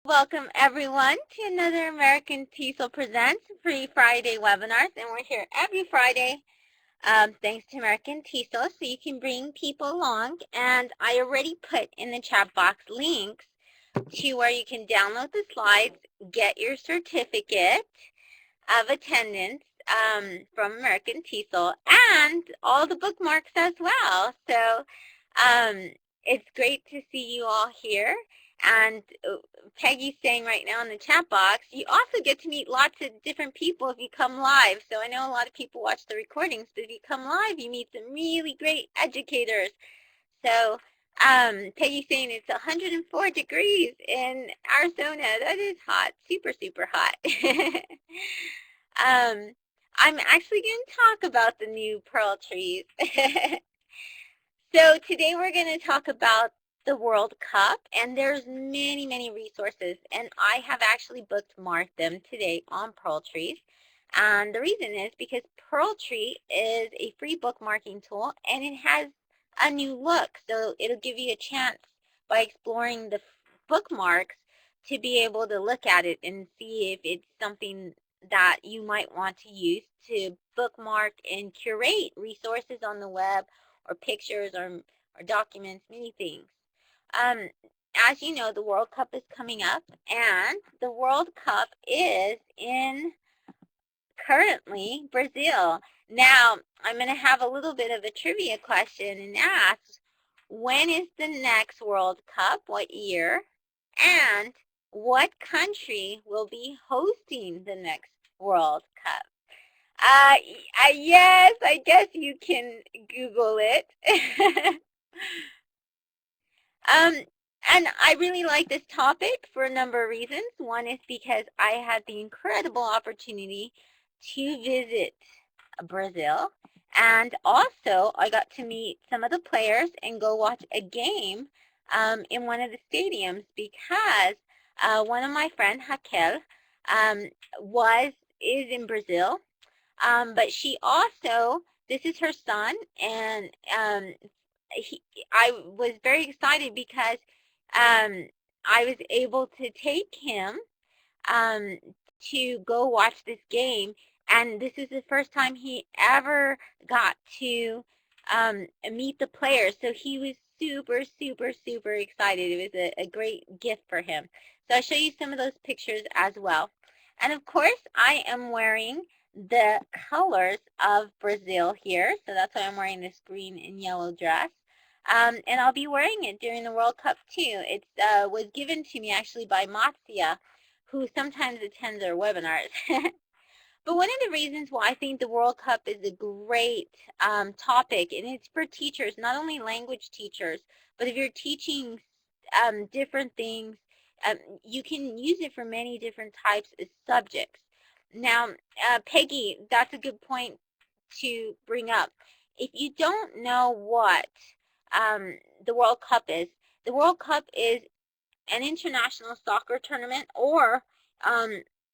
Welcome everyone to another American TESOL Presents Free Friday webinars, and we're here every Friday thanks to American TESOL, so you can bring people along. And I already put in the chat box links to where you can download the slides, get your certificate of attendance from American TESOL, and all the bookmarks as well. So it's great to see you all here. And Peggy's saying right now in the chat box, you also get to meet lots of different people if you come live. So I know a lot of people watch the recordings, but if you come live, you meet some really great educators. So Peggy's saying it's 104 degrees in Arizona. That is hot, super, super hot. I'm actually going to talk about the new pearl trees. So today we're going to talk about the World Cup, and there's many, many resources, and I have actually bookmarked them today on Pearl Trees. And the reason is because Pearl Tree is a free bookmarking tool, and it has a new look, so it'll give you a chance by exploring the bookmarks to be able to look at it and see if it's something that you might want to use to bookmark and curate resources on the web, or pictures, or documents, many things. As you know, the World Cup is coming up, and the World Cup is in currently Brazil. Now, I'm going to have a little bit of a trivia question and ask, when is the next World Cup? What year? And what country will be hosting the next World Cup? Yes, I guess you can Google it. And I really like this topic for a number of reasons. One is because I had the incredible opportunity to visit Brazil, and also I got to meet some of the players and go watch a game in one of the stadiums, because one of my friends, Raquel, is in Brazil. But she also, this is her son, and I was very excited because I was able to take him to go watch this game, and this is the first time he ever got to meet the players, so he was super, super, super excited. It was a great gift for him. So I'll show you some of those pictures as well. And of course, I am wearing the colors of Brazil here, so that's why I'm wearing this green and yellow dress. And I'll be wearing it during the World Cup too. It was given to me actually by Matsia, who sometimes attends our webinars. But one of the reasons why I think the World Cup is a great topic, and it's for teachers, not only language teachers, but if you're teaching different things, you can use it for many different types of subjects. Now, Peggy, that's a good point to bring up. If you don't know what the World Cup is an international soccer tournament, or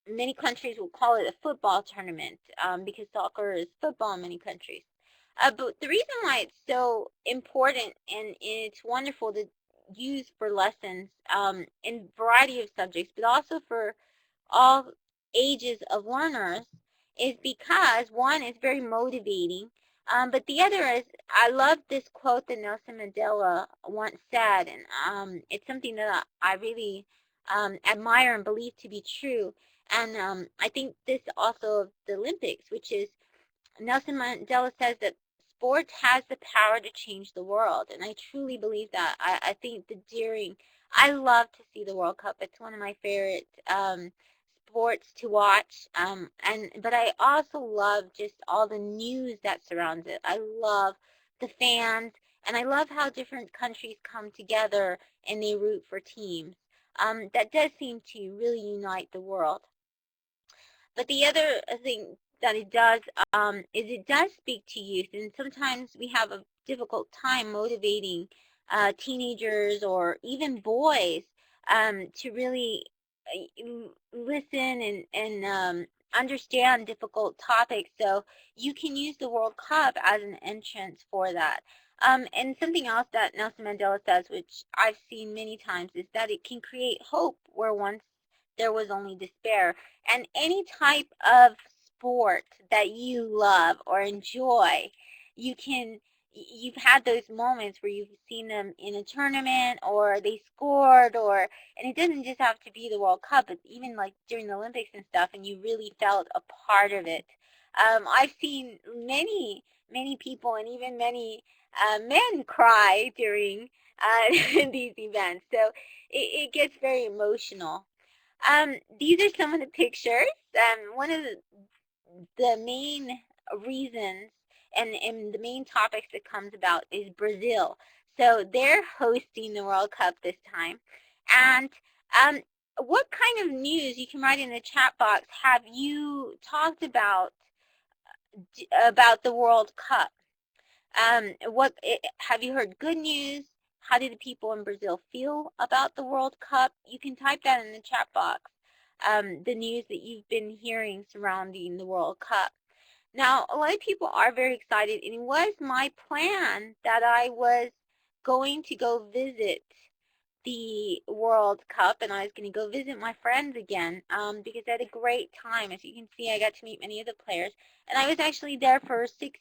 many countries will call it a football tournament, because soccer is football in many countries. But the reason why it's so important and it's wonderful to use for lessons in a variety of subjects, but also for all ages of learners, is because, one, it's very motivating, but the other is, I love this quote that Nelson Mandela once said, and it's something that I really admire and believe to be true. And I think this also of the Olympics, which is, Nelson Mandela says that sport has the power to change the world, and I truly believe that. I think I love to see the World Cup. It's one of my favorite sports to watch, but I also love just all the news that surrounds it. I love the fans, and I love how different countries come together and they root for teams. That does seem to really unite the world. But the other thing that it does is it does speak to youth, and sometimes we have a difficult time motivating teenagers or even boys to really listen and understand difficult topics. So you can use the World Cup as an entrance for that. And something else that Nelson Mandela says, which I've seen many times, is that it can create hope where once there was only despair. And any type of sport that you love or enjoy, you've had those moments where you've seen them in a tournament or they scored, or and it doesn't just have to be the World Cup, but even like during the Olympics and stuff, and you really felt a part of it. I've seen many people and even many men cry during these events, so it gets very emotional. These are some of the pictures. One of the main reasons and the main topics that comes about is Brazil. So they're hosting the World Cup this time. And um, what kind of news, you can write in the chat box, have you talked about the World Cup? Have you heard good news? How do the people in Brazil feel about the World Cup? You can type that in the chat box, the news that you've been hearing surrounding the World Cup. Now, a lot of people are very excited, and it was my plan that I was going to go visit the World Cup, and I was going to go visit my friends again, because I had a great time. As you can see, I got to meet many of the players, and I was actually there for 6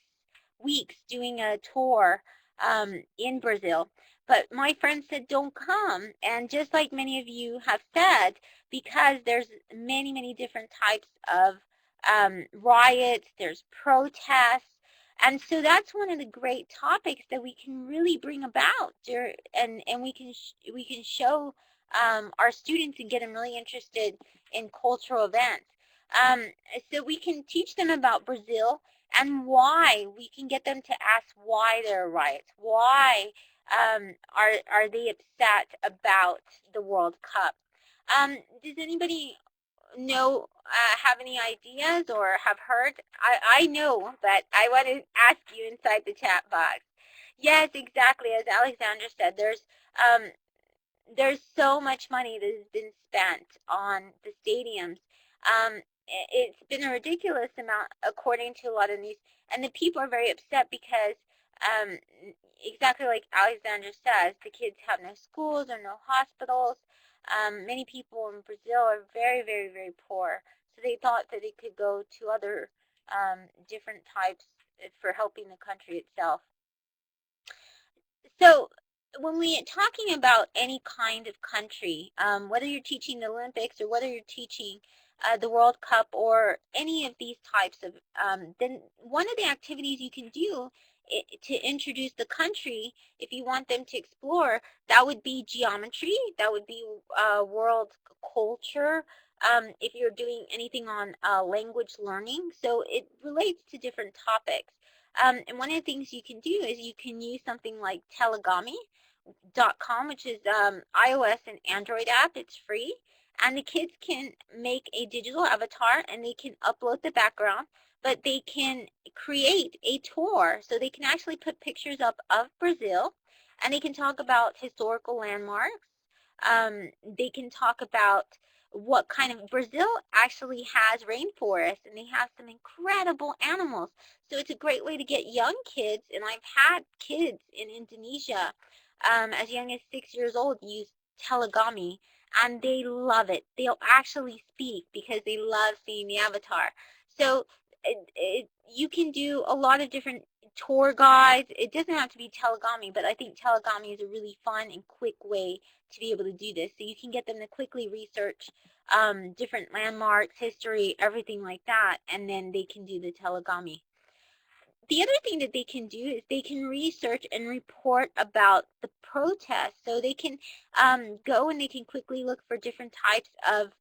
weeks doing a tour in Brazil. But my friend said, don't come. And just like many of you have said, because there's many different types of riots, there's protests, and so that's one of the great topics that we can really bring about, and we can show our students and get them really interested in cultural events. Um, so we can teach them about Brazil and why. We can get them to ask why there are riots. Why are they upset about the World Cup? Does anybody know, have any ideas or have heard? I know, but I want to ask you inside the chat box. Yes, exactly. As Alexandra said, there's so much money that has been spent on the stadiums. It's been a ridiculous amount, according to a lot of news, and the people are very upset because, um, exactly like Alexandra says, the kids have no schools or no hospitals. Many people in Brazil are very poor, so they thought that it could go to other different types for helping the country itself. So when we're talking about any kind of country, whether you're teaching the Olympics or whether you're teaching the World Cup or any of these types of, then one of the activities you can do to introduce the country, if you want them to explore, that would be geometry, that would be world culture, if you're doing anything on language learning. So it relates to different topics. And one of the things you can do is you can use something like telegami.com, which is iOS and Android app. It's free. And the kids can make a digital avatar and they can upload the background, but they can create a tour. So they can actually put pictures up of Brazil, and they can talk about historical landmarks. They can talk about what kind of, Brazil actually has rainforests, and they have some incredible animals. So it's a great way to get young kids, and I've had kids in Indonesia as young as 6 years old use telegami, and they love it. They'll actually speak because they love seeing the avatar. So you can do a lot of different tour guides. It doesn't have to be telegami, but I think telegami is a really fun and quick way to be able to do this. So you can get them to quickly research different landmarks, history, everything like that, and then they can do the telegami. The other thing that they can do is they can research and report about the protests. So they can go and they can quickly look for different types of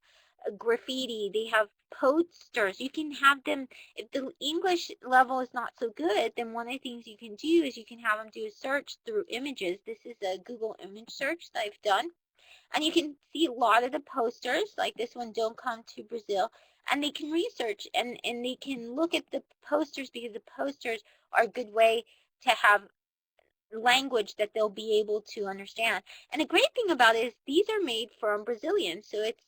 graffiti. They have posters. You can have them, if the English level is not so good, then one of the things you can do is you can have them do a search through images. This is a Google image search that I've done. And you can see a lot of the posters, like this one, Don't Come to Brazil, and they can research and they can look at the posters because the posters are a good way to have language that they'll be able to understand. And the great thing about it is these are made from Brazilians. So it's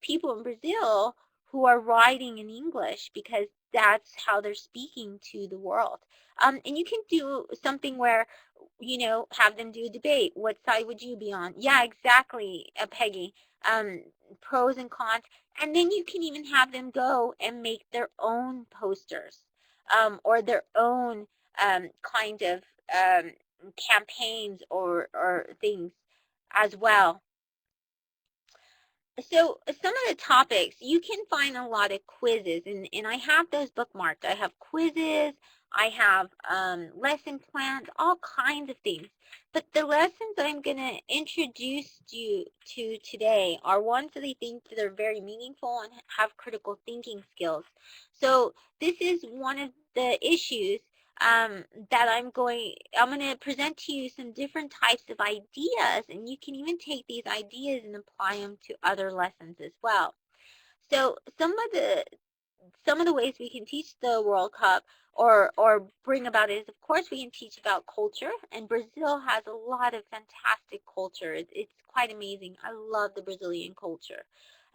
people in Brazil who are writing in English because that's how they're speaking to the world. And you can do something where, have them do a debate. What side would you be on? Yeah, exactly, Peggy. Pros and cons. And then you can even have them go and make their own posters, or their own kind of campaigns or things as well. So some of the topics, you can find a lot of quizzes, and I have those bookmarked. I have quizzes, I have lesson plans, all kinds of things. But the lessons I'm going to introduce you to today are ones that I think that are very meaningful and have critical thinking skills. So this is one of the issues that I'm going to present to you some different types of ideas, and you can even take these ideas and apply them to other lessons as well. So some of the ways we can teach the World Cup or bring about it is, of course, we can teach about culture, and Brazil has a lot of fantastic culture. It's quite amazing. I love the Brazilian culture.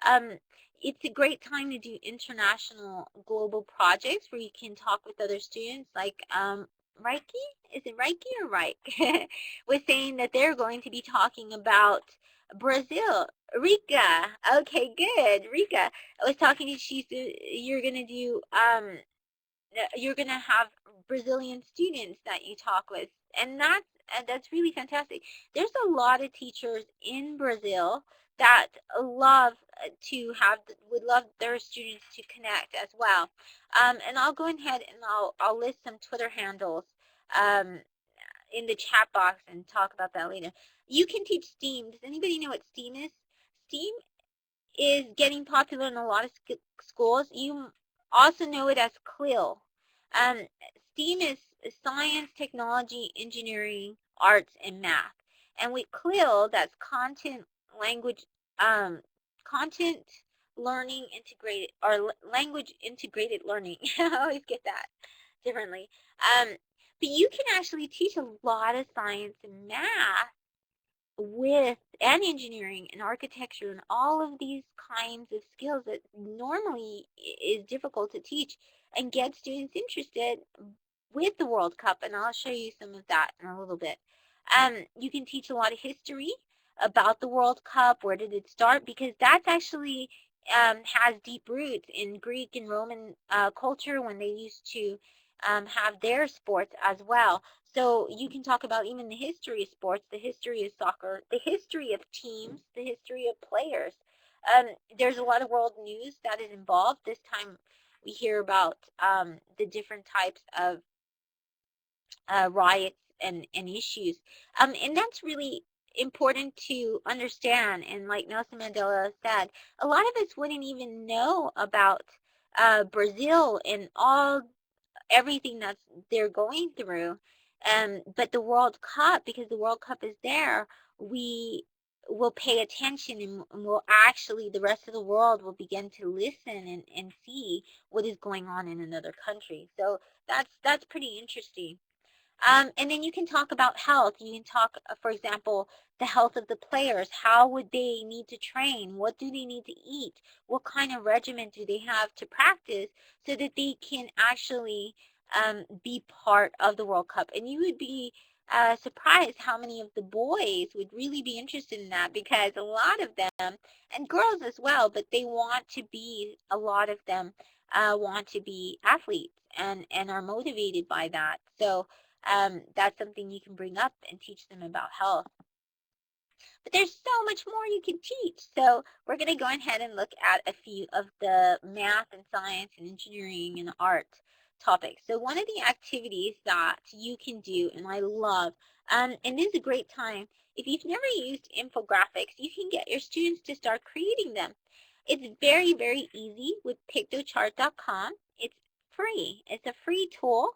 Um, it's a great time to do international global projects where you can talk with other students, like Reiki, is it Reiki or Reich, was saying that they're going to be talking about Brazil. Rika, okay, good. Rika, I was talking to, she said you're gonna do you're gonna have Brazilian students that you talk with, and that's really fantastic. There's a lot of teachers in Brazil that love to have would love their students to connect as well. And I'll go ahead and I'll list some Twitter handles um, in the chat box and talk about that later. You can teach STEAM. Does anybody know what STEAM is? STEAM is getting popular in a lot of schools. You also know it as CLIL. STEAM is science, technology, engineering, arts, and math. And with CLIL, that's language, um, content learning integrated, or language integrated learning. I always get that differently. Um, but you can actually teach a lot of science and math and engineering and architecture and all of these kinds of skills that normally is difficult to teach, and get students interested with the World Cup. And I'll show you some of that in a little bit. You can teach a lot of history about the World Cup. Where did it start? Because that's actually has deep roots in Greek and Roman culture, when they used to have their sports as well. So you can talk about even the history of sports, the history of soccer, the history of teams, the history of players. There's a lot of world news that is involved. This time we hear about the different types of riots and issues. And that's really important to understand. And like Nelson Mandela said, a lot of us wouldn't even know about Brazil and everything that they're going through. But the World Cup, because the World Cup is there, we will pay attention, and will actually, the rest of the world will begin to listen and see what is going on in another country. So that's pretty interesting. And then you can talk about health. You can talk, for example, the health of the players. How would they need to train? What do they need to eat? What kind of regimen do they have to practice so that they can actually be part of the World Cup? And you would be surprised how many of the boys would really be interested in that, because a lot of them, and girls as well, but a lot of them want to be athletes and are motivated by that. So that's something you can bring up and teach them about health. But there's so much more you can teach. So we're going to go ahead and look at a few of the math and science and engineering and art topics. So one of the activities that you can do, and I love, and this is a great time, if you've never used infographics, you can get your students to start creating them. It's very, very easy with pictochart.com. It's free. It's a free tool.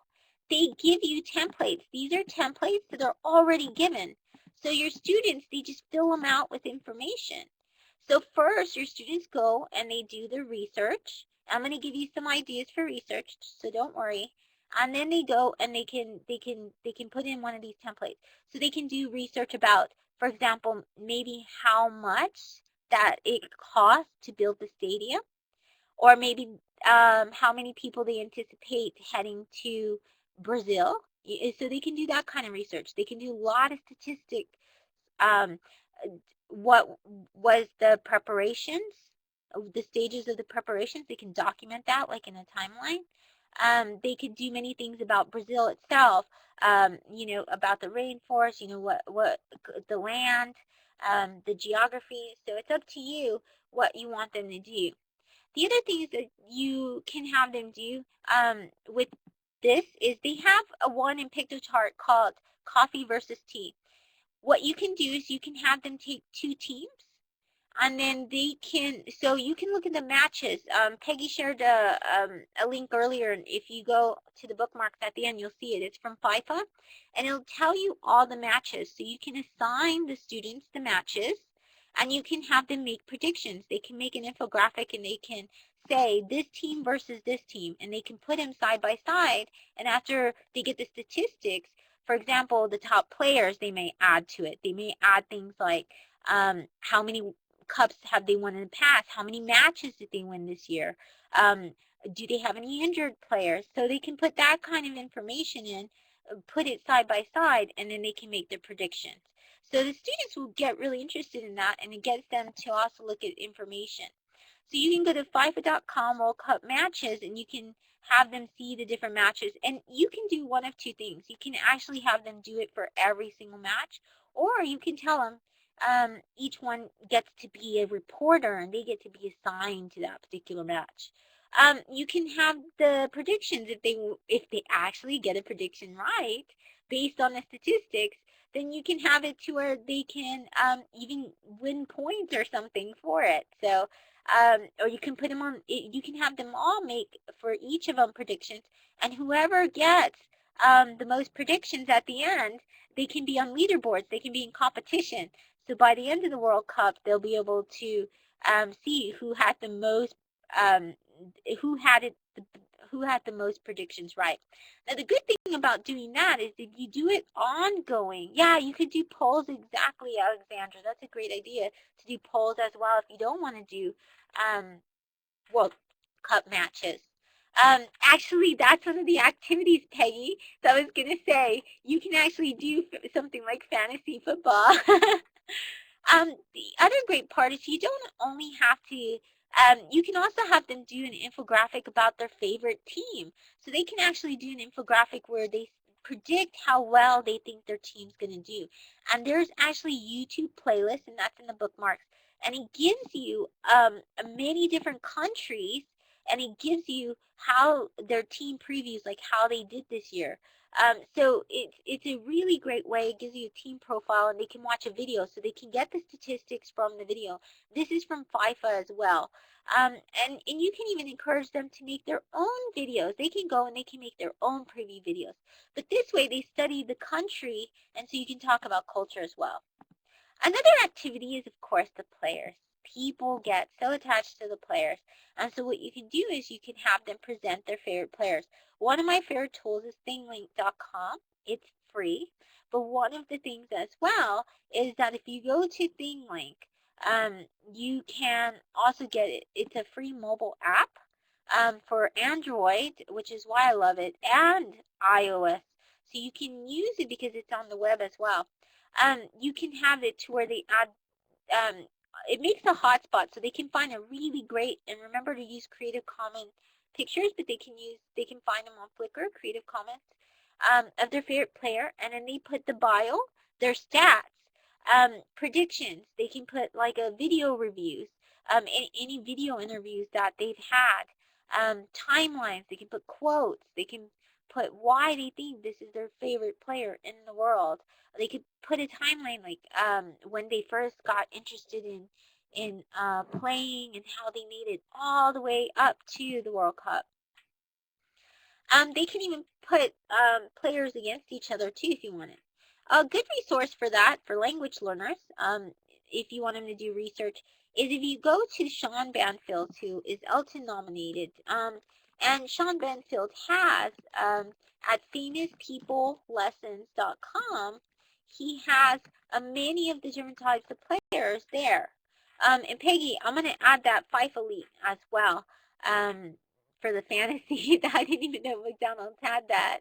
They give you templates. These are templates that are already given. So your students, they just fill them out with information. So first, your students go and they do the research. I'm going to give you some ideas for research, so don't worry. And then they go and they can put in one of these templates. So they can do research about, for example, maybe how much that it costs to build the stadium, or maybe how many people they anticipate heading to Brazil. So they can do that kind of research. They can do a lot of statistics. Um, what was the preparations, the stages of the preparations? They can document that like in a timeline. They could do many things about Brazil itself, about the rainforest, what the land, the geography. So it's up to you what you want them to do. The other things that you can have them do with this is they have a one in PictoChart called coffee versus tea. What you can do is you can have them take two teams, and then they can, so you can look at the matches. Peggy shared a link earlier, and if you go to the bookmarks at the end, you'll see it. It's from FIFA, and it'll tell you all the matches. So you can assign the students the matches, and you can have them make predictions. They can make an infographic, and they can say this team versus this team, and they can put them side by side, and after they get the statistics, for example, the top players, they may add to it. They may add things like how many cups have they won in the past? How many matches did they win this year? Do they have any injured players? So they can put that kind of information in, put it side by side, and then they can make their predictions. So the students will get really interested in that, and it gets them to also look at information. So you can go to FIFA.com World Cup matches, and you can have them see the different matches. And you can do one of two things. You can actually have them do it for every single match, or you can tell them each one gets to be a reporter, and they get to be assigned to that particular match. You can have the predictions if they actually get a prediction right based on the statistics. Then you can have it to where they can even win points or something for it. So, or you can put them on. You can have them all make for each of them predictions, and whoever gets the most predictions at the end, they can be on leaderboards. They can be in competition. So by the end of the World Cup, they'll be able to see who had the most, um, who had it, who had the most predictions right. Now the good thing about doing that is that you do it ongoing. Yeah, you could do polls exactly, Alexandra. That's a great idea to do polls as well if you don't want to do World Cup matches. Actually, that's one of the activities, Peggy, that I was going to say. You can actually do something like fantasy football. The other great part is you don't only have to, you can also have them do an infographic about their favorite team. So they can actually do an infographic where they predict how well they think their team's going to do. And there's actually YouTube playlists, and that's in the bookmarks. And it gives you many different countries, and it gives you how their team previews, like how they did this year. So it's a really great way. It gives you a team profile, and they can watch a video, so they can get the statistics from the video. This is from FIFA as well. And you can even encourage them to make their own videos. They can go and they can make their own preview videos. But this way they study the country, and so you can talk about culture as well. Another activity is, of course, the players. People get so attached to the players. And so what you can do is you can have them present their favorite players. One of my favorite tools is thinglink.com. It's free. But one of the things as well is that if you go to ThingLink, you can also get it. It's a free mobile app for Android, which is why I love it, and iOS. So you can use it because it's on the web as well. You can have it to where they add, it makes a hotspot so they can find a really great, and remember to use Creative Commons pictures, but they can find them on Flickr, Creative Commons, of their favorite player, and then they put the bio, their stats, predictions. They can put like a video reviews, any video interviews that they've had, timelines. They can put quotes. They can put why they think this is their favorite player in the world. They could put a timeline like when they first got interested in playing and how they made it all the way up to the World Cup. They can even put players against each other too if you want it. A good resource for that for language learners, if you want them to do research, is if you go to Sean Banfield, who is Elton nominated. And Sean Banfield has at famouspeoplelessons.com, he has many of the different types of players there. And Peggy, I'm going to add that FIFA link as well. for the fantasy. I didn't even know McDonald's had that.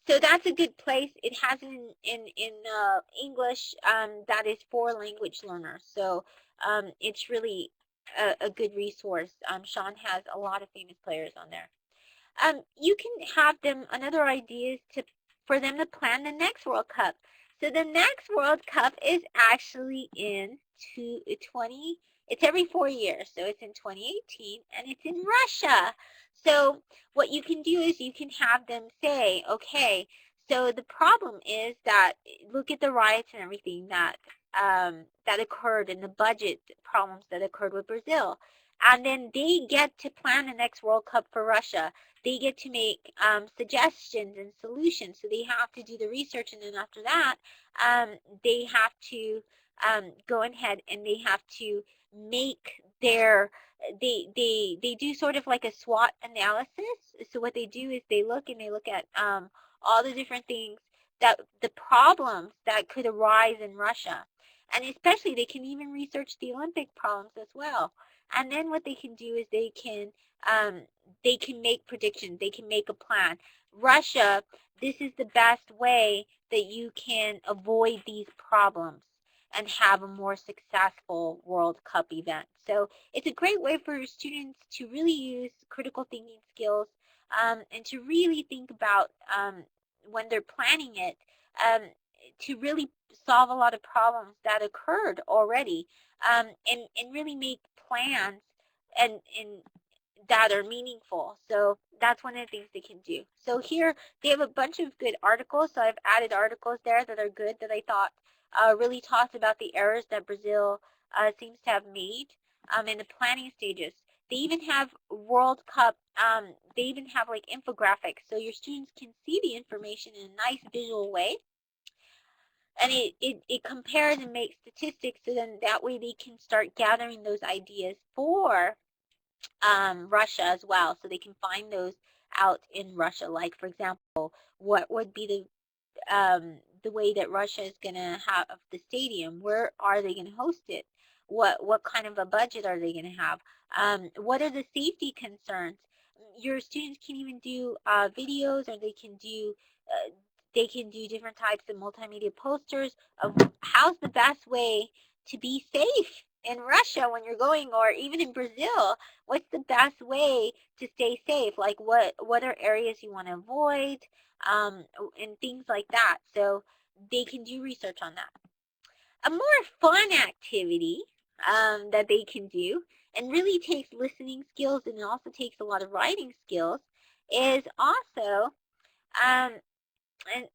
So that's a good place. It has in English that is for language learners. So it's really a good resource. Sean has a lot of famous players on there. You can have them, another idea is for them to plan the next World Cup. So the next World Cup is actually in 20, it's every 4 years. So it's in 2018 and it's in Russia. So what you can do is you can have them say, okay, so the problem is that, look at the riots and everything that occurred and the budget problems that occurred with Brazil. And then they get to plan the next World Cup for Russia. They get to make suggestions and solutions. So they have to do the research, and then after that, they have to go ahead and they have to make their, they do sort of like a SWOT analysis. So what they do is they look at all the different things, that the problems that could arise in Russia. And especially they can even research the Olympic problems as well. And then what they can do is they can make predictions. They can make a plan. Russia, this is the best way that you can avoid these problems and have a more successful World Cup event. So it's a great way for students to really use critical thinking skills and to really think about when they're planning it, to really solve a lot of problems that occurred already, and really make plans and that are meaningful. So that's one of the things they can do. So here they have a bunch of good articles. So I've added articles there that are good, that I thought really talked about the errors that Brazil seems to have made in the planning stages. They even have World Cup, they even have like infographics, so your students can see the information in a nice visual way. And it compares and makes statistics, so then that way they can start gathering those ideas for Russia as well. So they can find those out in Russia. Like, for example, what would be the way that Russia is going to have the stadium? Where are they going to host it? What kind of a budget are they going to have? What are the safety concerns? Your students can even do videos, or they can do different types of multimedia posters of how's the best way to be safe in Russia when you're going, or even in Brazil. What's the best way to stay safe? Like what are areas you want to avoid, and things like that. So they can do research on that. A more fun activity that they can do, and really takes listening skills, and it also takes a lot of writing skills, is also um, and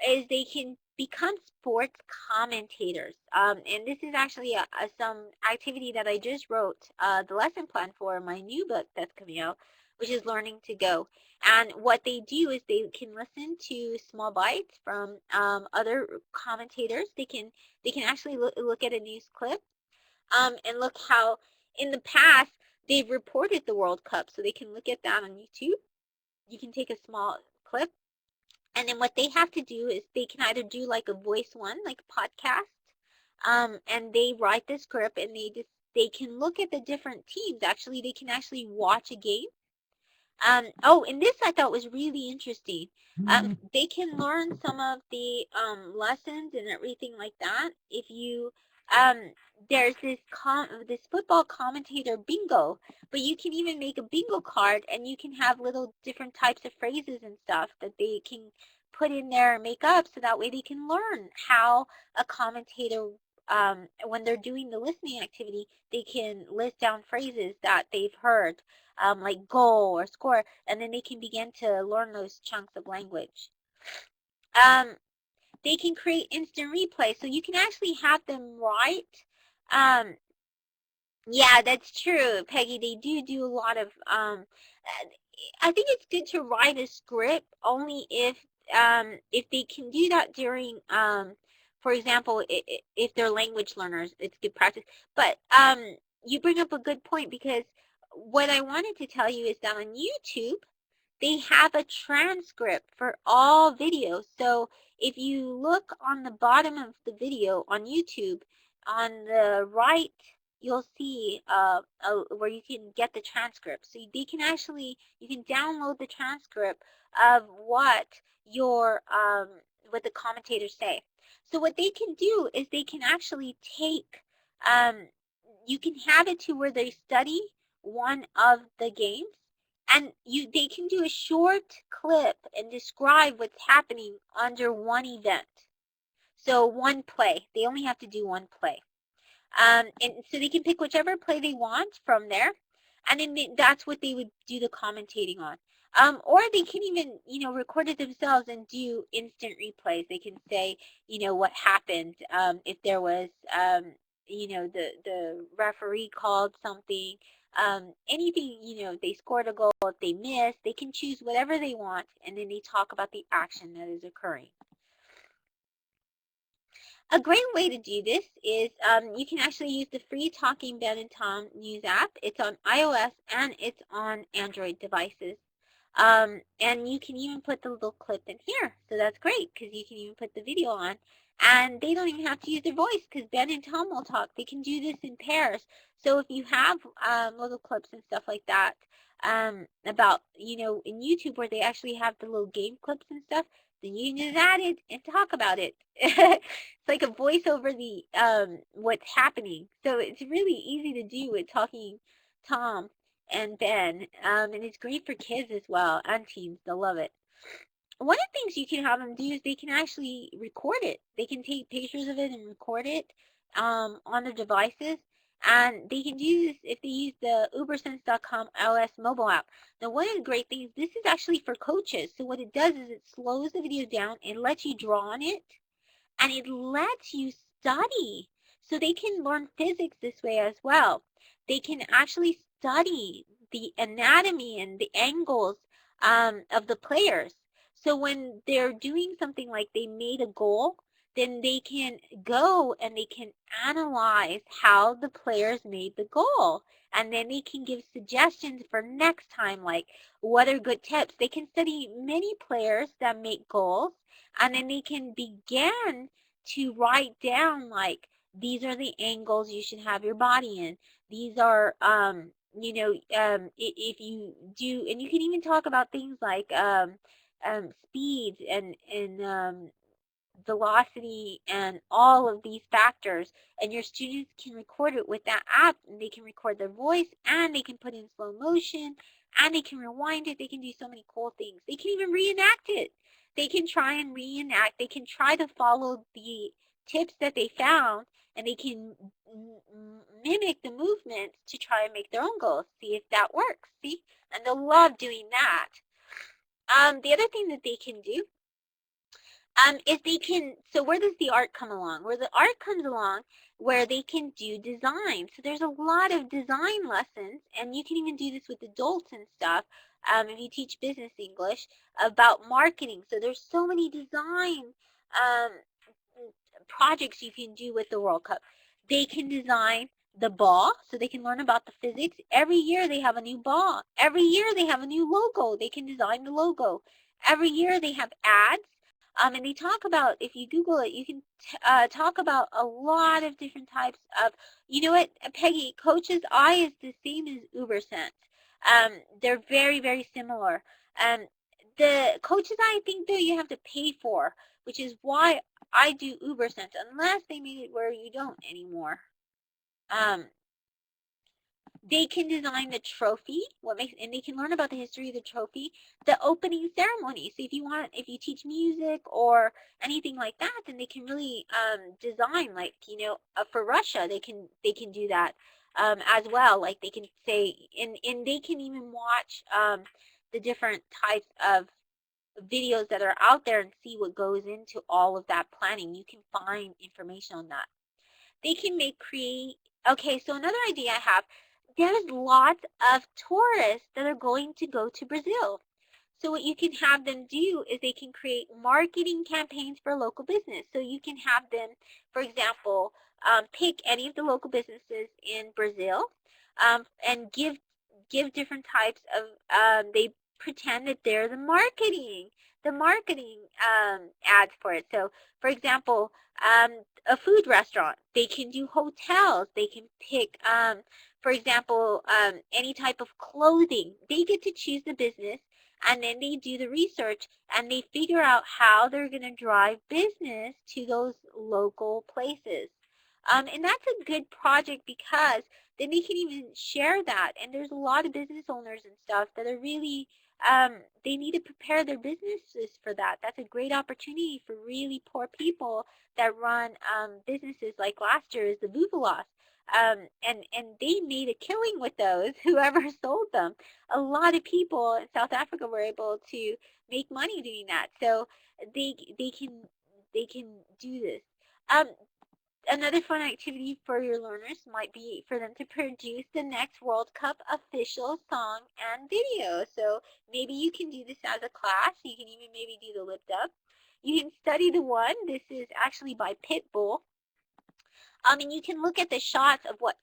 is they can become sports commentators. And this is actually some activity that I just wrote the lesson plan for my new book that's coming out, which is Learning to Go. And what they do is they can listen to small bites from other commentators. They can actually look at a news clip, and look how in the past they've reported the World Cup. So they can look at that on YouTube. You can take a small clip, and then what they have to do is they can either do like a voice one, like a podcast, and they write the script, and they can look at the different teams. Actually, they can actually watch a game. Oh, and this I thought was really interesting. They can learn some of the lessons and everything like that. If you there's this football commentator bingo, but you can even make a bingo card, and you can have little different types of phrases and stuff that they can put in there and make up, so that way they can learn how a commentator, when they're doing the listening activity, they can list down phrases that they've heard, like goal or score, and then they can begin to learn those chunks of language. They can create instant replay, so you can actually have them write. Yeah, that's true, Peggy. They do a lot of. I think it's good to write a script only if they can do that during for example, if they're language learners, it's good practice. But you bring up a good point, because what I wanted to tell you is that on YouTube they have a transcript for all videos. So if you look on the bottom of the video on YouTube, on the right you'll see where you can get the transcript. So they can actually, you can download the transcript of what what the commentators say. So what they can do is they can actually take, you can have it to where they study one of the games, and they can do a short clip and describe what's happening under one event. So one play. They only have to do one play. And so they can pick whichever play they want from there, and then that's what they would do the commentating on. Or they can even, record it themselves and do instant replays. They can say, what happened, if there was, the referee called something, anything, they scored a goal, if they missed, they can choose whatever they want, and then they talk about the action that is occurring. A great way to do this is you can actually use the free Talking Ben and Tom News app. It's on iOS and it's on Android devices. And you can even put the little clip in here. So that's great because you can even put the video on. And they don't even have to use their voice because Ben and Tom will talk. They can do this in pairs. So if you have little clips and stuff like that about, in YouTube where they actually have the little game clips and stuff, then you can just add it and talk about it. It's like a voice over the what's happening. So it's really easy to do with Talking Tom and Ben, and it's great for kids as well and teens. They'll love it. One of the things you can have them do is they can actually record it. They can take pictures of it and record it on their devices. And they can do this if they use the ubersense.com iOS mobile app. Now, one of the great things, this is actually for coaches. So what it does is it slows the video down. It lets you draw on it. And it lets you study. So they can learn physics this way as well. They can actually study the anatomy and the angles of the players. So when they're doing something like they made a goal, then they can go and they can analyze how the players made the goal. And then they can give suggestions for next time, like what are good tips. They can study many players that make goals, and then they can begin to write down, like, these are the angles you should have your body in. These are, if you do, and you can even talk about things like speed and velocity and all of these factors, and your students can record it with that app, and they can record their voice, and they can put in slow motion, and they can rewind it. They can do so many cool things. They can even reenact it. They can try and reenact. They can try to follow the tips that they found, and they can mimic the movements to try and make their own goals. See if that works. See? And they'll love doing that. The other thing that they can do is they can, so where does the art come along? Where the art comes along, where they can do design. So there's a lot of design lessons, and you can even do this with adults and stuff, if you teach business English, about marketing. So there's so many design projects you can do with the World Cup. They can design the ball, so they can learn about the physics. Every year they have a new ball. Every year they have a new logo. They can design the logo. Every year they have ads. And they talk about, if you Google it, you can talk about a lot of different types of, you know what, Peggy, Coach's Eye is the same as UberSense. They're very, very similar. The Coach's Eye, I think, though, you have to pay for, which is why I do UberSense, unless they made it where you don't anymore. They can design the trophy, and they can learn about the history of the trophy, the opening ceremony. So if you teach music or anything like that, then they can really design, like, for Russia, they can do that as well. Like they can say, and they can even watch the different types of videos that are out there and see what goes into all of that planning. You can find information on that. They can okay, so another idea I have, there's lots of tourists that are going to go to Brazil. So what you can have them do is they can create marketing campaigns for local business. So you can have them, for example, pick any of the local businesses in Brazil and give different types of, pretend that they're the marketing ads for it. So, for example, a food restaurant, they can do hotels, they can pick, for example, any type of clothing. They get to choose the business, and then they do the research, and they figure out how they're going to drive business to those local places. And that's a good project because then they can even share that. And there's a lot of business owners and stuff that are really, they need to prepare their businesses for that. That's a great opportunity for really poor people that run businesses like last year is the Vuvulas. And they made a killing with those, whoever sold them. A lot of people in South Africa were able to make money doing that. So they can do this. Um, Another fun activity for your learners might be for them to produce the next World Cup official song and video. So maybe you can do this as a class. You can even maybe do the lip dub. You can study the one. This is actually by Pitbull. And you can look at the shots of what,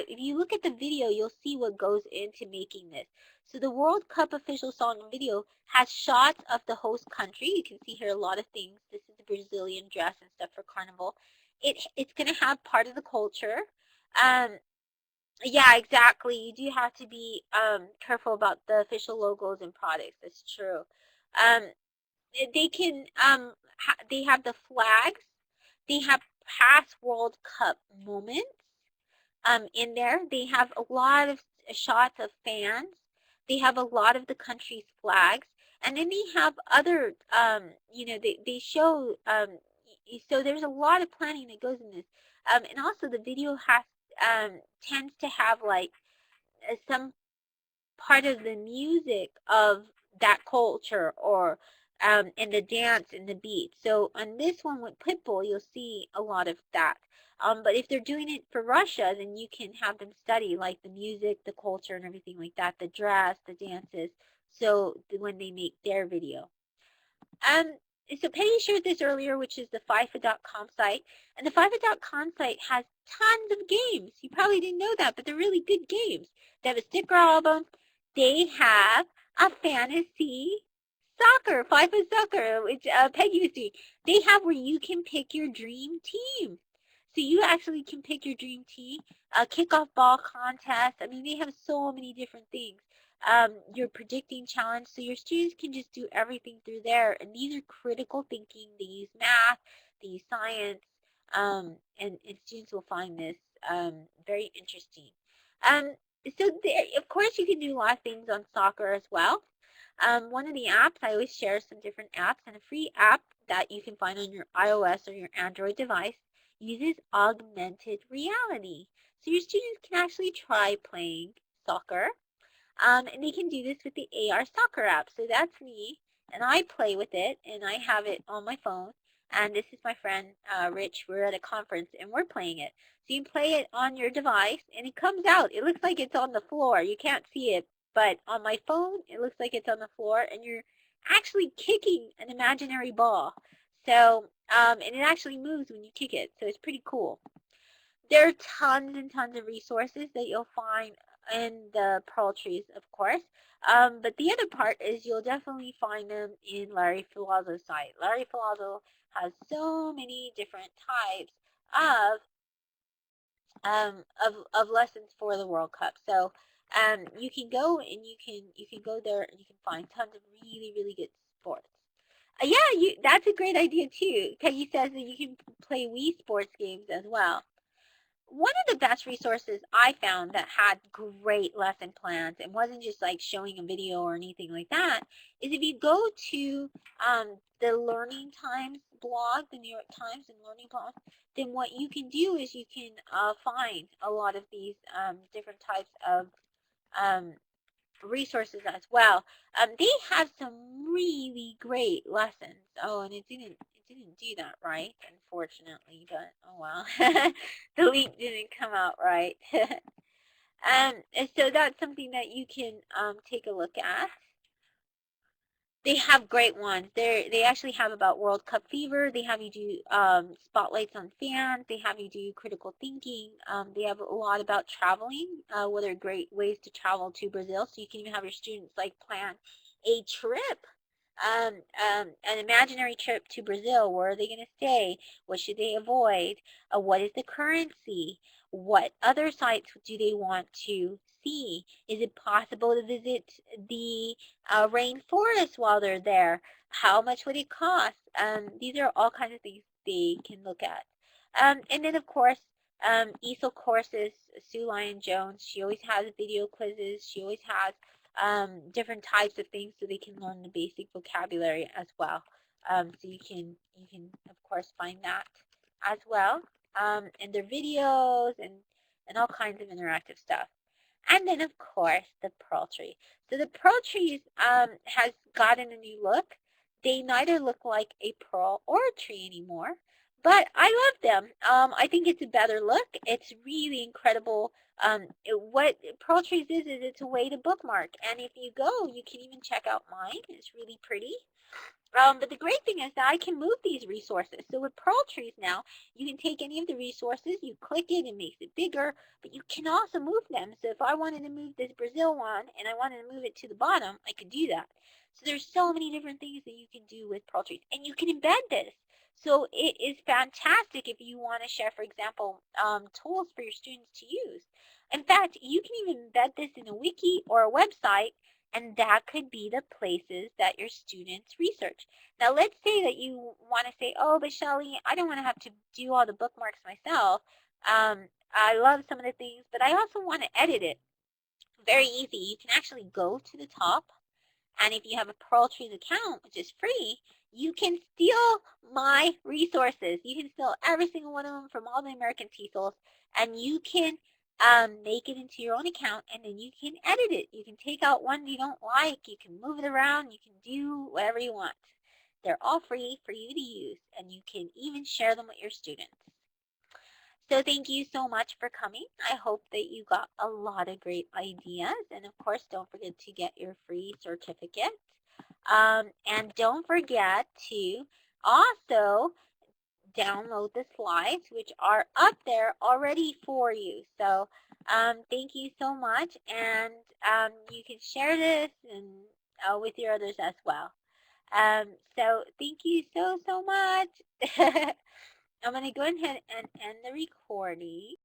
if you look at the video, you'll see what goes into making this. So the World Cup official song and video has shots of the host country. You can see here a lot of things. This is the Brazilian dress and stuff for Carnival. It's going to have part of the culture. Yeah, exactly. You do have to be careful about the official logos and products. That's true. Um, they can they have the flags. They have past World Cup moments in there. They have a lot of shots of fans. They have a lot of the country's flags. And then they have other, they show, so there's a lot of planning that goes in this. And also the video tends to have like some part of the music of that culture, or and the dance and the beat. So on this one with Pitbull, you'll see a lot of that. But if they're doing it for Russia, then you can have them study like the music, the culture, and everything like that, the dress, the dances, so when they make their video. So Penny shared this earlier, which is the FIFA.com site. And the FIFA.com site has tons of games. You probably didn't know that, but they're really good games. They have a sticker album. They have a fantasy soccer, FIFA soccer, which Peggy was doing. They have where you can pick your dream team. So you actually can pick your dream team, a kickoff ball contest. I mean, they have so many different things. Your predicting challenge, so your students can just do everything through there. And these are critical thinking. They use math, they use science, and students will find this very interesting. So there, of course, you can do a lot of things on soccer as well. One of the apps, I always share some different apps, and a free app that you can find on your iOS or your Android device uses augmented reality. So your students can actually try playing soccer. And they can do this with the AR Soccer app. So that's me, and I play with it, and I have it on my phone. And this is my friend Rich. We're at a conference, and we're playing it. So you can play it on your device, and it comes out. It looks like it's on the floor. You can't see it, but on my phone, it looks like it's on the floor, and you're actually kicking an imaginary ball. So, and it actually moves when you kick it, so it's pretty cool. There are tons and tons of resources that you'll find in the Pearl Trees, of course. But the other part is you'll definitely find them in Larry Filazzo's site. Larry Filazzo has so many different types of of lessons for the World Cup. So you can go and you can go there and you can find tons of really, really good sports. Yeah, that's a great idea too. Peggy says that you can play Wii Sports games as well. One of the best resources I found that had great lesson plans and wasn't just like showing a video or anything like that is if you go to the Learning Times blog, the New York Times and Learning blog, then what you can do is you can find a lot of these different types of resources as well. They have some really great lessons. Oh, and it didn't do that right, unfortunately, but oh well. The link didn't come out right. And so that's something that you can take a look at. They have great ones. They actually have about World Cup fever. They have you do spotlights on fans. They have you do critical thinking. They have a lot about traveling. What are great ways to travel to Brazil? So you can even have your students like plan a trip, an imaginary trip to Brazil. Where are they going to stay? What should they avoid? What is the currency? What other sites do they want to see? Is it possible to visit the rainforest while they're there? How much would it cost? These are all kinds of things they can look at. And then, of course, ESOL courses, Sue Lyon Jones, she always has video quizzes. She always has different types of things so they can learn the basic vocabulary as well. So you can of course find that as well in their videos and all kinds of interactive stuff. And then, of course, the pearl tree. So the pearl trees has gotten a new look. They neither look like a pearl or a tree anymore, but I love them. I think it's a better look. It's really incredible. What pearl trees is it's a way to bookmark. And if you go, you can even check out mine. It's really pretty. But the great thing is that I can move these resources. So with Pearl Trees now, you can take any of the resources, you click it, it makes it bigger, but you can also move them. So if I wanted to move this Brazil one and I wanted to move it to the bottom, I could do that. So there's so many different things that you can do with Pearl Trees. And you can embed this. So it is fantastic if you want to share, for example, tools for your students to use. In fact, you can even embed this in a wiki or a website, and that could be the places that your students research. Now, let's say that you want to say, oh, but Shelly, I don't want to have to do all the bookmarks myself. I love some of the things, but I also want to edit it. Very easy. You can actually go to the top, and if you have a Pearl Trees account, which is free, you can steal my resources. You can steal every single one of them from all the American TESOLs, and you can make it into your own account, and then you can edit it. You can take out one you don't like. You can move it around. You can do whatever you want. They're all free for you to use, and you can even share them with your students. So thank you so much for coming. I hope that you got a lot of great ideas. And of course, don't forget to get your free certificate. And don't forget to also download the slides, which are up there already for you. So thank you so much. And you can share this and with your others as well. So thank you so much. I'm going to go ahead and end the recording.